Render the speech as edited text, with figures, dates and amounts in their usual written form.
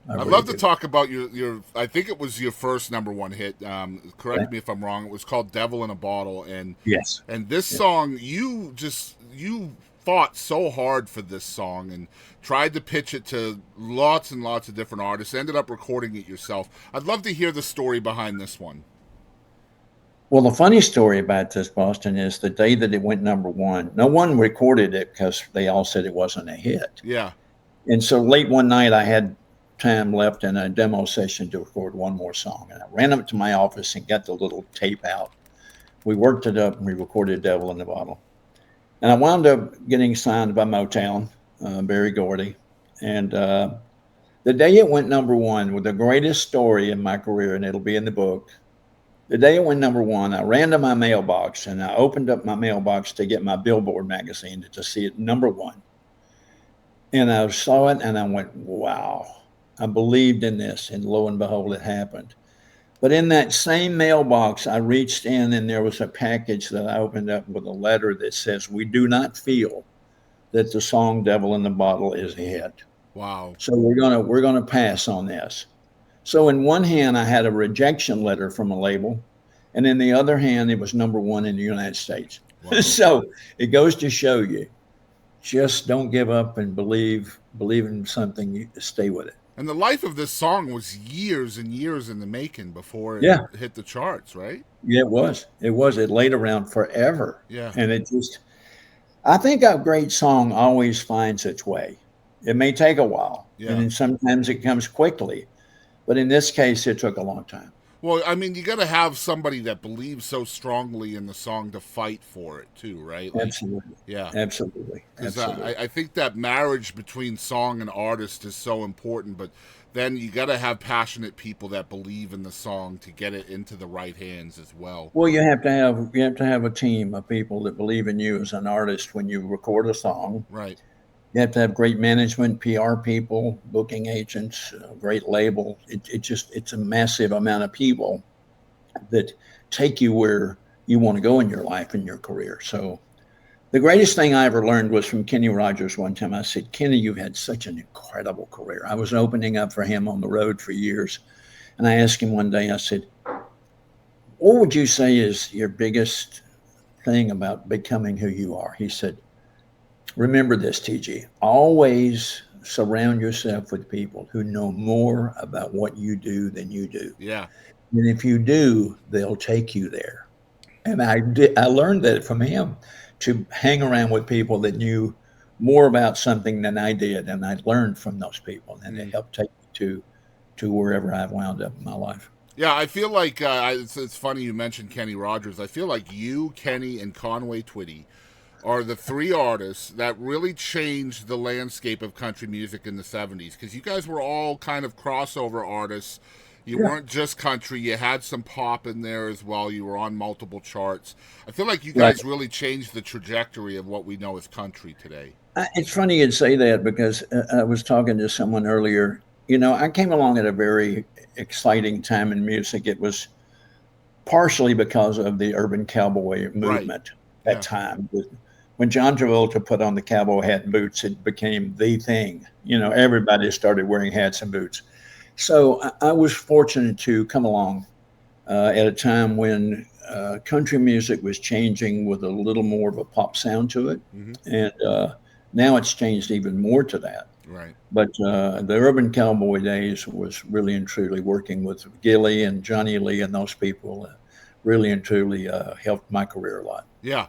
I I'd really love to do. talk about your. I think it was your first number one hit. Okay? Correct me if I'm wrong. It was called "Devil in a Bottle," Yes. and this Yeah. song, you fought so hard for this song and tried to pitch it to lots and lots of different artists. Ended up recording it yourself. I'd love to hear the story behind this one. Well, the funny story about this, Boston, is the day that it went number one, no one recorded it because they all said it wasn't a hit. Yeah. And so late one night, I had time left in a demo session to record one more song. And I ran up to my office and got the little tape out. We worked it up and we recorded Devil in the Bottle. And I wound up getting signed by Motown, Barry Gordy. And the day it went number one was the greatest story in my career, and it'll be in the book. The day it went number one, I ran to my mailbox and I opened up my mailbox to get my Billboard magazine to see it number one. And I saw it and I went, wow, I believed in this. And lo and behold, it happened. But in that same mailbox, I reached in and there was a package that I opened up with a letter that says, we do not feel that the song Devil in the Bottle is a hit. Wow. So we're gonna pass on this. So in one hand, I had a rejection letter from a label, and in the other hand, it was number one in the United States. Wow. So it goes to show you, just don't give up and believe in something. You stay with it. And the life of this song was years and years in the making before it Yeah, hit the charts, right? yeah, it was. It was. It laid around forever, Yeah. and it just. I think a great song always finds its way. It may take a while, and Yeah. then sometimes it comes quickly, but in this case, it took a long time. Well, I mean, you got to have somebody that believes so strongly in the song to fight for it too, right? Like, Absolutely, yeah, absolutely, because absolutely. I think that marriage between song and artist is so important. But then you got to have passionate people that believe in the song to get it into the right hands as well. Well, you have to have a team of people that believe in you as an artist when you record a song. Right. You have to have great management, PR people, booking agents, a great label. It's a massive amount of people that take you where you want to go in your life and your career. So the greatest thing I ever learned was from Kenny Rogers one time. I said, Kenny, you've had such an incredible career. I was opening up for him on the road for years. And I asked him one day, I said, what would you say is your biggest thing about becoming who you are? He said, remember this, TG. Always surround yourself with people who know more about what you do than you do. Yeah. And if you do, they'll take you there. And I learned that from him to hang around with people that knew more about something than I did. And I learned from those people, and it Mm. helped take me to wherever I've wound up in my life. Yeah, I feel like it's funny you mentioned Kenny Rogers. I feel like you, Kenny, and Conway Twitty are the three artists that really changed the landscape of country music in the 70s because you guys were all kind of crossover artists. You Yeah. weren't just country, you had some pop in there as well. You were on multiple charts. I feel like you Right. guys really changed the trajectory of what we know as country today. It's funny you'd say that because I was talking to someone earlier. I came along at a very exciting time in music. It was partially because of the urban cowboy Right. movement at that Yeah. time. When John Travolta put on the cowboy hat and boots, it became the thing. Everybody started wearing hats and boots. So I was fortunate to come along at a time when country music was changing with a little more of a pop sound to it. Hmm. And now it's changed even more to that. Right. But the urban cowboy days was really and truly working with Gilly and Johnny Lee and those people really and truly helped my career a lot. Yeah.